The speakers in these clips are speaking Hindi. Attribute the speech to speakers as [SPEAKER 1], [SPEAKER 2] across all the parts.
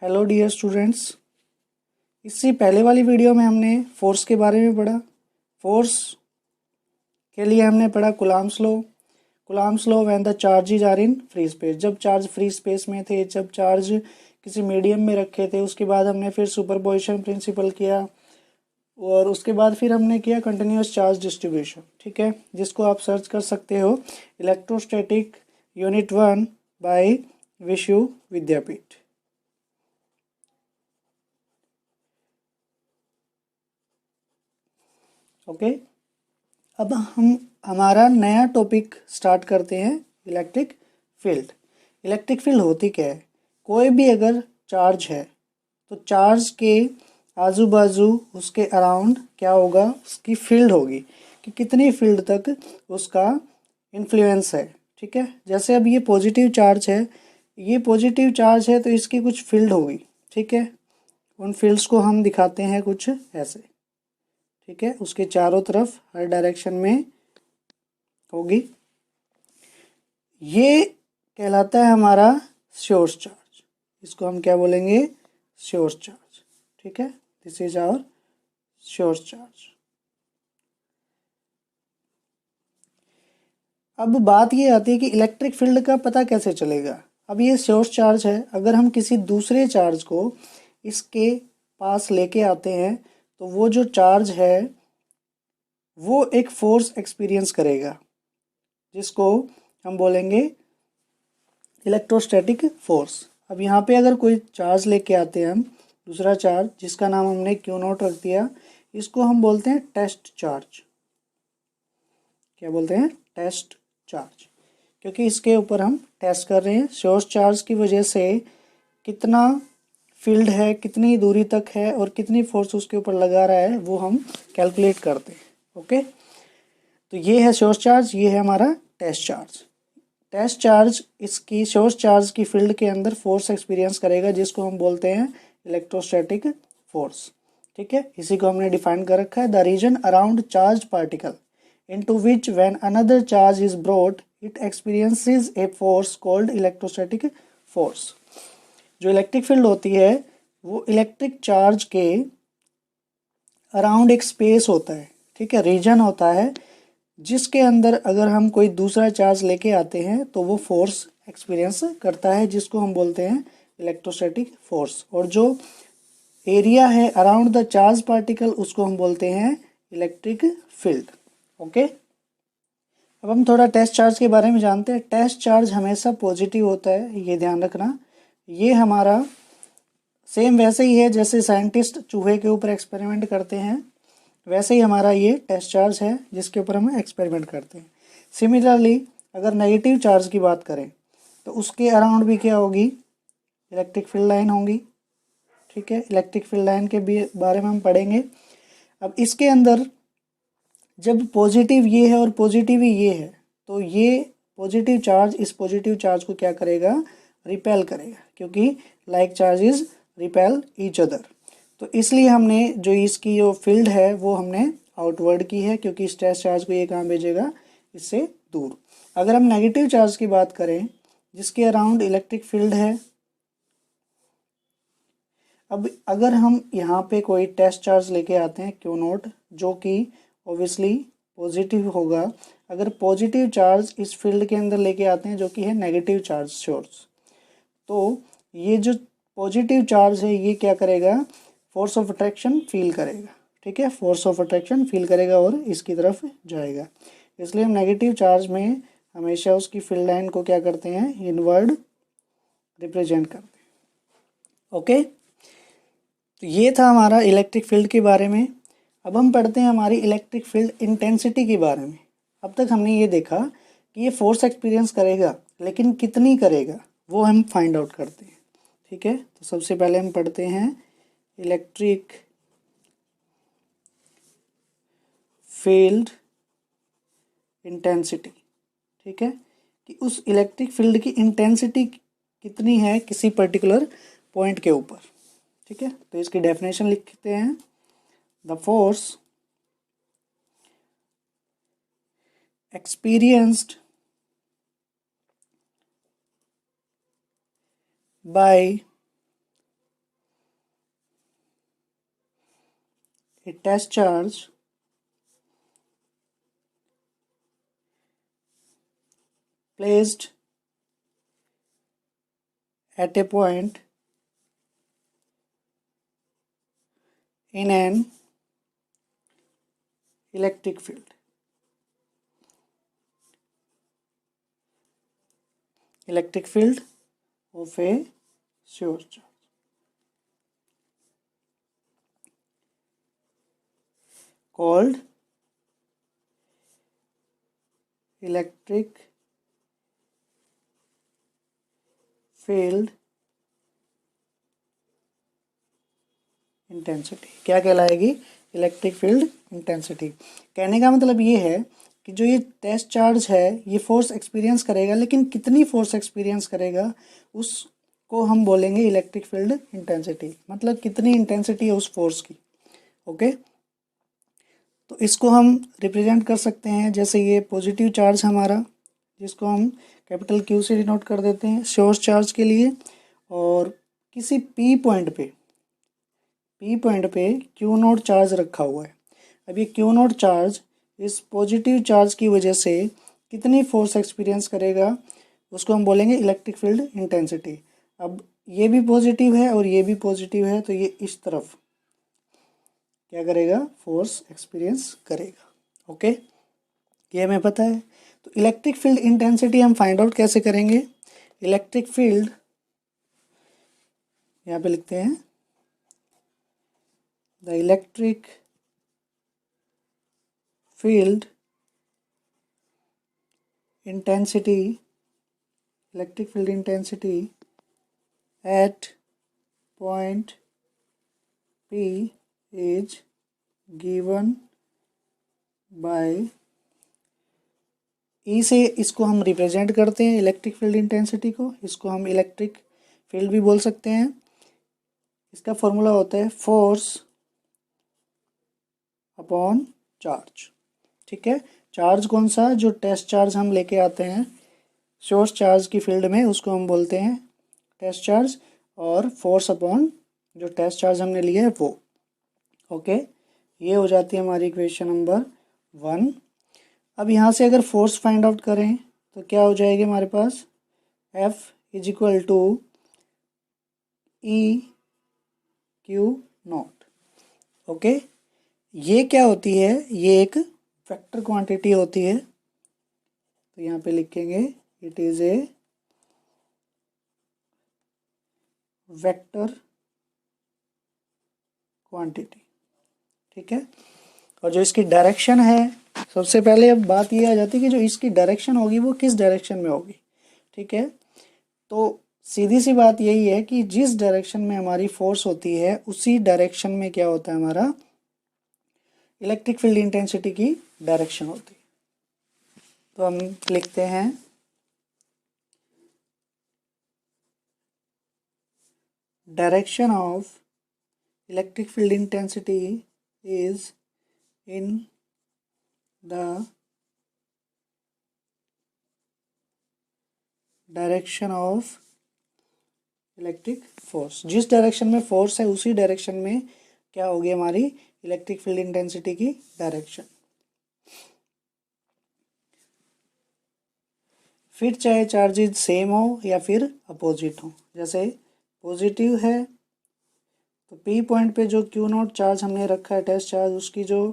[SPEAKER 1] Hello dear students. इससे पहले वाली वीडियो में हमने फोर्स के बारे में पढ़ा। फोर्स के लिए हमने पढ़ा Coulomb's law when the charges are in free space. जब चार्ज फ्री स्पेस में थे, जब चार्ज किसी मीडियम में रखे थे, उसके बाद हमने फिर सुपरपोजिशन प्रिंसिपल किया और उसके बाद फिर हमने किया कंटिन्यूस चार्ज डिस्ट्रीब्यूशन। ठीक है, जिसको आप सर्च कर सकते हो इलेक्ट्रोस्टैटिक यूनिट 1 बाय विश्व विद्यापीठ। ओके, अब हम हमारा नया टॉपिक स्टार्ट करते हैं। Electric field. इलेक्ट्रिक फील्ड होती क्या है? कोई भी अगर चार्ज है तो चार्ज के आजू बाजू उसके अराउंड क्या होगा, उसकी फील्ड होगी कि कितनी फील्ड तक उसका इन्फ्लुएंस है। ठीक है, जैसे अब ये पॉजिटिव चार्ज है, तो इसकी कुछ फील्ड होगी। ठीक है, उन फील्ड्स को हम दिखाते हैं कुछ ऐसे। ठीक है, उसके चारों तरफ हर डायरेक्शन में होगी। ये कहलाता है हमारा सोर्स चार्ज। इसको हम क्या बोलेंगे? Source charge. ठीक है, this is our source charge. अब बात ये आती है कि इलेक्ट्रिक फील्ड का पता कैसे चलेगा। अब ये सोर्स चार्ज है, अगर हम किसी दूसरे चार्ज को इसके पास लेके आते हैं तो वो जो चार्ज है वो एक फोर्स एक्सपीरियंस करेगा, जिसको हम बोलेंगे इलेक्ट्रोस्टैटिक फोर्स। अब यहाँ पे अगर कोई चार्ज लेके आते हैं हम, दूसरा चार्ज जिसका नाम हमने क्यू नॉट रख दिया, इसको हम बोलते हैं टेस्ट चार्ज। क्या बोलते हैं? टेस्ट चार्ज, क्योंकि इसके ऊपर हम टेस्ट कर रहे हैं सोर्स चार्ज की वजह से कितना फील्ड है, कितनी दूरी तक है और कितनी फोर्स उसके ऊपर लगा रहा है, वो हम कैलकुलेट करते हैं। ओके, तो ये है सोर्स चार्ज, ये है हमारा टेस्ट चार्ज। टेस्ट चार्ज इसकी सोर्स चार्ज की फील्ड के अंदर फोर्स एक्सपीरियंस करेगा, जिसको हम बोलते हैं इलेक्ट्रोस्टैटिक फोर्स। ठीक है, इसी को हमने डिफाइन कर रखा है। The region around charge particle into which when another charge is brought it experiences a force called electrostatic force. जो इलेक्ट्रिक फील्ड होती है वो इलेक्ट्रिक चार्ज के अराउंड एक स्पेस होता है। ठीक है, रीजन होता है जिसके अंदर अगर हम कोई दूसरा चार्ज लेके आते हैं तो वो फोर्स एक्सपीरियंस करता है, जिसको हम बोलते हैं इलेक्ट्रोस्टैटिक फोर्स। और जो एरिया है अराउंड द चार्ज पार्टिकल, उसको हम बोलते हैं इलेक्ट्रिक फील्ड। ओके, अब हम थोड़ा टेस्ट चार्ज के बारे में जानते हैं। टेस्ट चार्ज हमेशा पॉजिटिव होता है, ये ध्यान रखना। ये हमारा सेम वैसे ही है जैसे साइंटिस्ट चूहे के ऊपर एक्सपेरिमेंट करते हैं, वैसे ही हमारा ये टेस्ट चार्ज है जिसके ऊपर हम एक्सपेरिमेंट करते हैं। सिमिलरली अगर नेगेटिव चार्ज की बात करें तो उसके अराउंड भी क्या होगी? इलेक्ट्रिक फील्ड लाइन होंगी। ठीक है, इलेक्ट्रिक फील्ड लाइन के भी बारे में हम पढ़ेंगे। अब इसके अंदर जब पॉजिटिव ये है और पॉजिटिव ही ये है, तो ये पॉजिटिव चार्ज इस पॉजिटिव चार्ज को क्या करेगा? रिपेल करेगा, क्योंकि like charges repel each other. तो इसलिए हमने जो इसकी जो फील्ड है वो हमने आउटवर्ड की है, क्योंकि इस टेस्ट चार्ज को ये कहाँ भेजेगा? इससे दूर। अगर हम नेगेटिव चार्ज की बात करें जिसके अराउंड इलेक्ट्रिक फील्ड है, अब अगर हम यहाँ पे कोई टेस्ट चार्ज लेके आते हैं क्यू नोट, जो कि ऑब्वियसली पॉजिटिव होगा। अगर पॉजिटिव चार्ज इस फील्ड के अंदर लेके आते हैं जो कि है नेगेटिव चार्ज सोर्स, तो ये जो पॉजिटिव चार्ज है ये क्या करेगा? फोर्स ऑफ अट्रैक्शन फील करेगा। ठीक है, फोर्स ऑफ अट्रैक्शन फील करेगा और इसकी तरफ जाएगा। इसलिए हम नेगेटिव चार्ज में हमेशा उसकी फील्ड लाइन को क्या करते हैं? इनवर्ड रिप्रेजेंट करते हैं। ओके, तो ये था हमारा इलेक्ट्रिक फील्ड के बारे में। अब हम पढ़ते हैं हमारी इलेक्ट्रिक फील्ड इंटेंसिटी के बारे में। अब तक हमने ये देखा कि ये फोर्स एक्सपीरियंस करेगा, लेकिन कितनी करेगा वो हम फाइंड आउट करते हैं। ठीक है, तो सबसे पहले हम पढ़ते हैं इलेक्ट्रिक फील्ड इंटेंसिटी। ठीक है, कि उस इलेक्ट्रिक फील्ड की इंटेंसिटी कितनी है किसी पर्टिकुलर पॉइंट के ऊपर। ठीक है, तो इसकी डेफिनेशन लिखते हैं। The force experienced by a test charge placed at a point in an electric field. Electric field of a source charge. Called electric field intensity. क्या कहलाएगी? Electric field intensity. कहने का मतलब ये है कि जो ये टेस्ट चार्ज है ये फोर्स एक्सपीरियंस करेगा, लेकिन कितनी फोर्स एक्सपीरियंस करेगा उसको हम बोलेंगे इलेक्ट्रिक फील्ड इंटेंसिटी। मतलब कितनी इंटेंसिटी है उस फोर्स की। ओके, तो इसको हम रिप्रेजेंट कर सकते हैं जैसे ये पॉजिटिव चार्ज हमारा, जिसको हम कैपिटल क्यू से डिनोट कर देते हैं सोर्स चार्ज के लिए, और किसी पी पॉइंट पे क्यू नोट चार्ज रखा हुआ है। अब ये क्यू नोट चार्ज इस पॉजिटिव चार्ज की वजह से कितनी फोर्स एक्सपीरियंस करेगा उसको हम बोलेंगे इलेक्ट्रिक फील्ड इंटेंसिटी। अब ये भी पॉजिटिव है और ये भी पॉजिटिव है, तो ये इस तरफ क्या करेगा? फोर्स एक्सपीरियंस करेगा। ओके, ये हमें पता है। तो इलेक्ट्रिक फील्ड इंटेंसिटी हम फाइंड आउट कैसे करेंगे? इलेक्ट्रिक फील्ड यहाँ पे लिखते हैं the electric field intensity at point P is given by E से इसको हम रिप्रेजेंट करते हैं इलेक्ट्रिक फील्ड इंटेंसिटी को। इसको हम इलेक्ट्रिक फील्ड भी बोल सकते हैं। इसका फॉर्मूला होता है फोर्स अपॉन चार्ज। ठीक है, चार्ज कौन सा? जो टेस्ट चार्ज हम लेके आते हैं सोर्स चार्ज की फील्ड में उसको हम बोलते हैं टेस्ट चार्ज, और फोर्स अपॉन जो टेस्ट चार्ज हमने लिया है वो। ओके, ये हो जाती है हमारी इक्वेशन नंबर 1। अब यहाँ से अगर फोर्स फाइंड आउट करें तो क्या हो जाएगी हमारे पास? F is equal to E Q naught. Okay, ये क्या होती है? ये एक वेक्टर क्वांटिटी होती है, तो यहाँ पे लिखेंगे it is a vector quantity. ठीक है, और जो इसकी डायरेक्शन है, सबसे पहले अब बात ये आ जाती है कि जो इसकी डायरेक्शन होगी वो किस डायरेक्शन में होगी। ठीक है, तो सीधी सी बात यही है कि जिस डायरेक्शन में हमारी फोर्स होती है उसी डायरेक्शन में क्या होता है? हमारा इलेक्ट्रिक फील्ड इंटेंसिटी की डायरेक्शन होती है। तो हम लिखते हैं direction of electric field intensity is in the direction of electric force. जिस डायरेक्शन में फोर्स है उसी डायरेक्शन में क्या होगी? हमारी इलेक्ट्रिक फील्ड इंटेंसिटी की डायरेक्शन। फिर चाहे चार्जेज सेम हो या फिर अपोजिट हो। जैसे पॉजिटिव है तो पी पॉइंट पे जो क्यू नॉट चार्ज हमने रखा है टेस्ट चार्ज, उसकी जो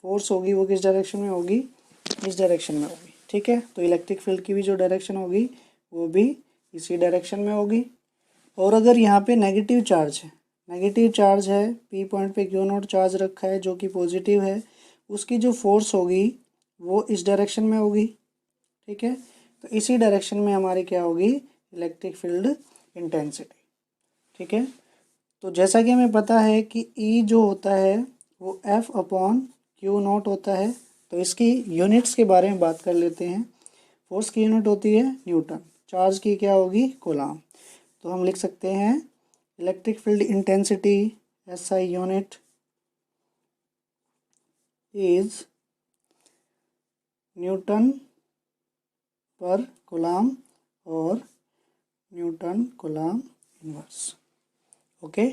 [SPEAKER 1] फोर्स होगी वो किस डायरेक्शन में होगी? इस डायरेक्शन में होगी। ठीक है, तो इलेक्ट्रिक फील्ड की भी जो डायरेक्शन होगी वो भी इसी डायरेक्शन में होगी। और अगर यहाँ पे नेगेटिव चार्ज है, पी पॉइंट पे क्यू नॉट चार्ज रखा है जो कि पॉजिटिव है, उसकी जो फोर्स होगी वो इस डायरेक्शन में होगी। ठीक है, तो इसी डायरेक्शन में हमारी क्या होगी? Electric field intensity. ठीक है, तो जैसा कि हमें पता है कि E जो होता है वो F अपॉन क्यू नॉट होता है, तो इसकी यूनिट्स के बारे में बात कर लेते हैं। फोर्स की यूनिट होती है न्यूटन, चार्ज की क्या होगी? कूलम। तो हम लिख सकते हैं electric field intensity SI unit is Newton पर कूलम और न्यूटन कूलम इनवर्स। ओके,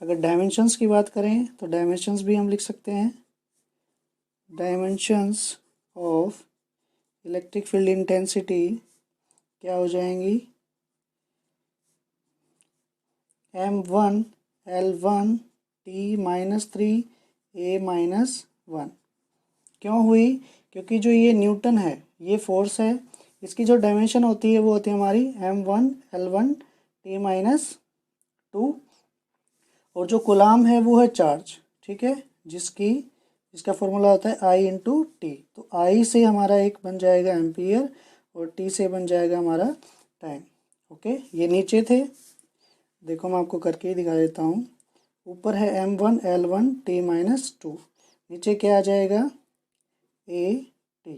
[SPEAKER 1] अगर डायमेंशंस की बात करें तो डायमेंशंस भी हम लिख सकते हैं। Dimensions of electric field intensity क्या हो जाएंगी, m1 L1 T-3 A-1। क्यों हुई, क्योंकि जो ये न्यूटन है, ये फोर्स है, इसकी जो डायमेंशन होती है वो होती है हमारी m1 L1 T-2, और जो कूलाम है वो है चार्ज, ठीक है, जिसका फॉर्मूला होता है I इंटू टी। तो I से हमारा एक बन जाएगा एम्पियर और T से बन जाएगा हमारा टाइम। ओके, ये नीचे थे, देखो मैं आपको करके ही दिखा देता हूँ। ऊपर है m1 L1 T-2, नीचे क्या आ जाएगा A-T।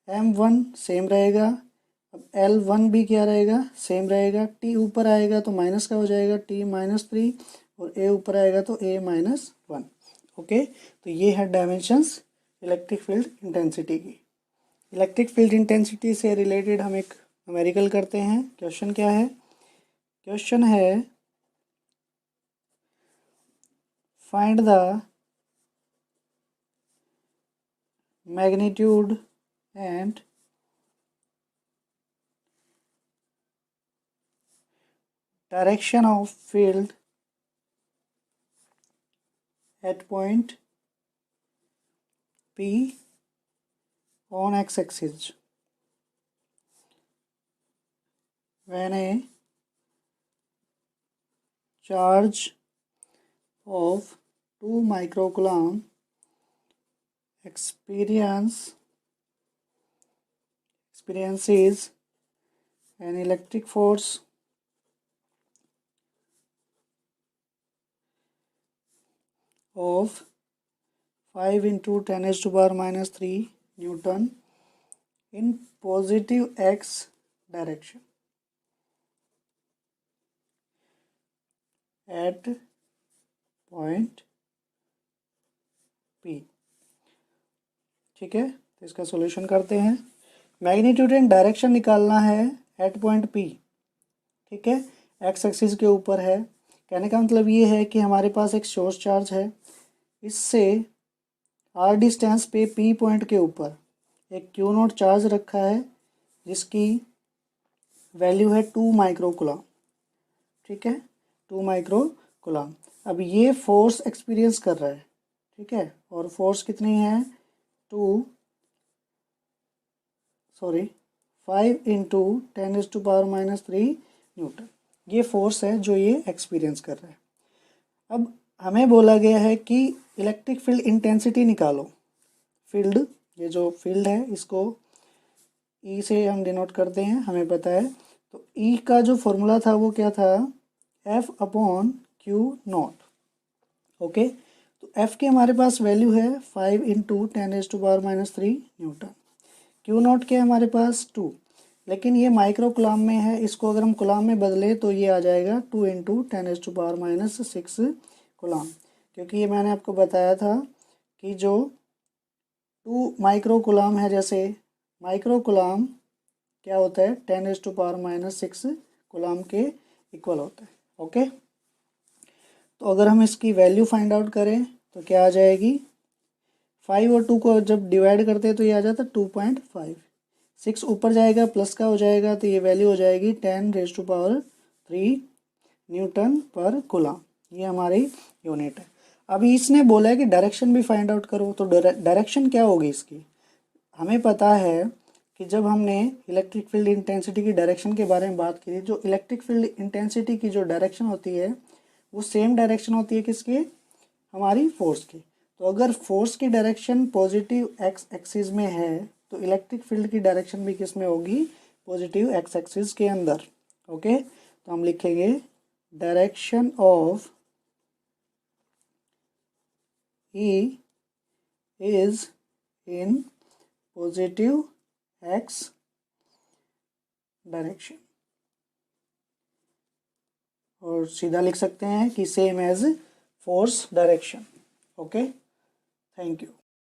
[SPEAKER 1] m1 सेम रहेगा, अब L1 भी क्या रहेगा, सेम रहेगा। T ऊपर आएगा तो माइनस का हो जाएगा T-3, और A ऊपर आएगा तो A-1। ओके, तो ये है डायमेंशंस इलेक्ट्रिक फील्ड इंटेंसिटी की। इलेक्ट्रिक फील्ड इंटेंसिटी से रिलेटेड हम एक न्यूमेरिकल करते हैं। क्वेश्चन क्या है, क्वेश्चन है find the magnitude and direction of field at point P on x-axis when a charge of 2 microcoulomb experiences an electric force of 5 into 10 raised to power minus 3 Newton in positive x direction at point P। ठीक है, तो इसका सॉल्यूशन करते हैं। मैग्नीट्यूड एंड डायरेक्शन निकालना है एट पॉइंट P, ठीक है, एक्स एक्सिस के ऊपर है। कहने का मतलब ये है कि हमारे पास एक सोर्स चार्ज है, इससे r डिस्टेंस पे P पॉइंट के ऊपर एक Q0 चार्ज रखा है जिसकी वैल्यू है 2 माइक्रोकूलम, ठीक है, 2 माइक्रोकूलम। अब ये फोर्स एक्सपीरियंस कर रहा है, ठीक है, और फोर्स कितनी है 5 इंटू 10⁻³ न्यूटन, ये फोर्स है जो ये एक्सपीरियंस कर रहा है। अब हमें बोला गया है कि इलेक्ट्रिक फील्ड इंटेंसिटी निकालो। फील्ड, ये जो फील्ड है इसको E से हम डिनोट करते हैं, हमें पता है। तो E का जो फॉर्मूला था वो क्या था, F/Q0। ओके, तो F की हमारे पास वैल्यू है 5 इंटू 10⁻³ न्यूटन। Q0 के हमारे पास 2, लेकिन ये माइक्रो कूलम में है, इसको अगर हम कूलम में बदले तो ये आ जाएगा 2 इंटू 10⁻⁻6 कूलम, क्योंकि ये मैंने आपको बताया था कि जो 2 माइक्रो कूलम है, जैसे माइक्रो कूलम क्या होता है 10⁻⁻6 कूलम के इक्वल होता है। ओके, तो अगर हम इसकी वैल्यू फाइंड आउट करें तो क्या आ जाएगी, 5 और 2 को जब डिवाइड करते हैं तो ये आ जाता है 2.5, 6 ऊपर जाएगा प्लस का हो जाएगा, तो ये वैल्यू हो जाएगी 10⁻³ न्यूटन पर कूलम, ये हमारी यूनिट है। अभी इसने बोला है कि डायरेक्शन भी फाइंड आउट करो, तो डायरेक्शन क्या होगी इसकी, हमें पता है कि जब हमने इलेक्ट्रिक फील्ड इंटेंसिटी की डायरेक्शन के बारे में बात की, जो इलेक्ट्रिक फील्ड इंटेंसिटी की जो डायरेक्शन होती है वो सेम डायरेक्शन होती है किसकी, हमारी फोर्स की। तो अगर फोर्स की डायरेक्शन पॉजिटिव एक्स एक्सिस में है तो इलेक्ट्रिक फील्ड की डायरेक्शन भी किस में होगी, पॉजिटिव एक्स एक्सिस के अंदर। ओके, तो हम लिखेंगे direction of E is in positive X direction, और सीधा लिख सकते हैं कि same as force direction. Okay, thank you.